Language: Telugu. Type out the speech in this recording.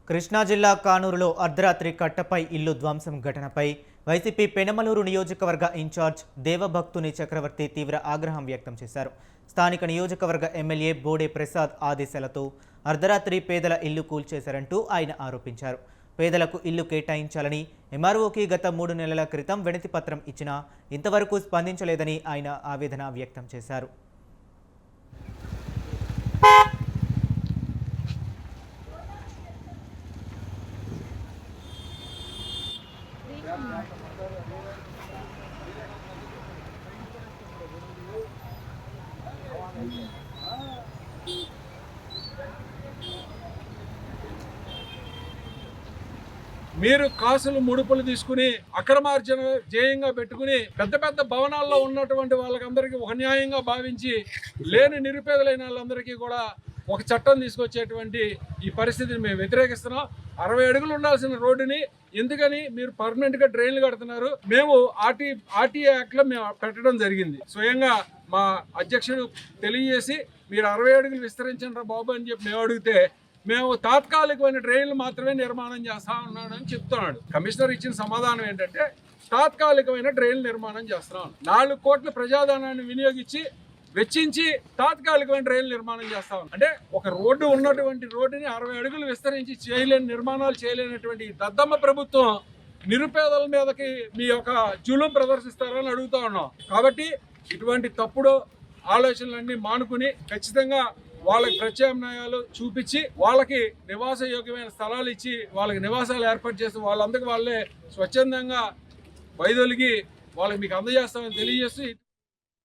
కృష్ణా జిల్లా కానూరులో అర్ధరాత్రి కట్టపై ఇల్లు ధ్వంసం ఘటనపై వైసీపీ పెనమలూరు నియోజకవర్గ ఇన్ఛార్జ్ దేవభక్తుని చక్రవర్తి తీవ్ర ఆగ్రహం వ్యక్తం చేశారు. స్థానిక నియోజకవర్గ ఎమ్మెల్యే బోడే ప్రసాద్ ఆదేశాలతో అర్ధరాత్రి పేదల ఇల్లు కూల్చేశారంటూ ఆయన ఆరోపించారు. పేదలకు ఇల్లు కేటాయించాలని ఎంఆర్ఓకి గత 3 నెలల క్రితం వినతి పత్రం ఇచ్చినా ఇంతవరకు స్పందించలేదని ఆయన ఆవేదన వ్యక్తం చేశారు. మీరు కాసులు ముడుపులు తీసుకుని అక్రమార్జన జేయంగా పెట్టుకుని పెద్ద పెద్ద భవనాల్లో ఉన్నటువంటి వాళ్ళకందరికీ ఒక న్యాయంగా భావించి లేని నిరుపేదలైన వాళ్ళందరికీ కూడా ఒక చట్టం తీసుకొచ్చేటువంటి ఈ పరిస్థితిని మేము వ్యతిరేకిస్తున్నాం. 60 అడుగులు ఉండాల్సిన రోడ్డుని ఎందుకని మీరు పర్మనెంట్గా డ్రైన్లు కడుతున్నారు? మేము ఆర్టీఏ యాక్ట్లో మేము పెట్టడం జరిగింది. స్వయంగా మా అధ్యక్షుడు తెలియజేసి మీరు 60 అడుగులు విస్తరించండి రా బాబు అని చెప్పి మేము అడిగితే మేము తాత్కాలికమైన డ్రైన్లు మాత్రమే నిర్మాణం చేస్తా ఉన్నాడని చెప్తున్నాడు. కమిషనర్ ఇచ్చిన సమాధానం ఏంటంటే తాత్కాలికమైన డ్రైన్లు నిర్మాణం చేస్తున్నాం. 4 కోట్ల ప్రజాధనాన్ని వినియోగించి వెచ్చించి తాత్కాలికమైన డ్రైన్లు నిర్మాణం చేస్తాం. అంటే ఒక రోడ్డు ఉన్నటువంటి రోడ్డుని 60 అడుగులు విస్తరించి నిర్మాణాలు చేయలేనటువంటి దద్దమ్మ ప్రభుత్వం నిరుపేదల మీదకి మీ యొక్క జులుం ప్రదర్శిస్తారని అడుగుతా ఉన్నాం. కాబట్టి ఇటువంటి తప్పుడు ఆలోచనలన్నీ మానుకుని ఖచ్చితంగా వాళ్ళకి ప్రత్యామ్నాయాలు చూపించి వాళ్ళకి నివాస యోగ్యమైన స్థలాలు ఇచ్చి వాళ్ళకి నివాసాలు ఏర్పాటు చేసి వాళ్ళందరికీ వాళ్ళే స్వచ్ఛందంగా వైదొలిగి వాళ్ళకి మీకు అందజేస్తామని తెలియజేస్తూ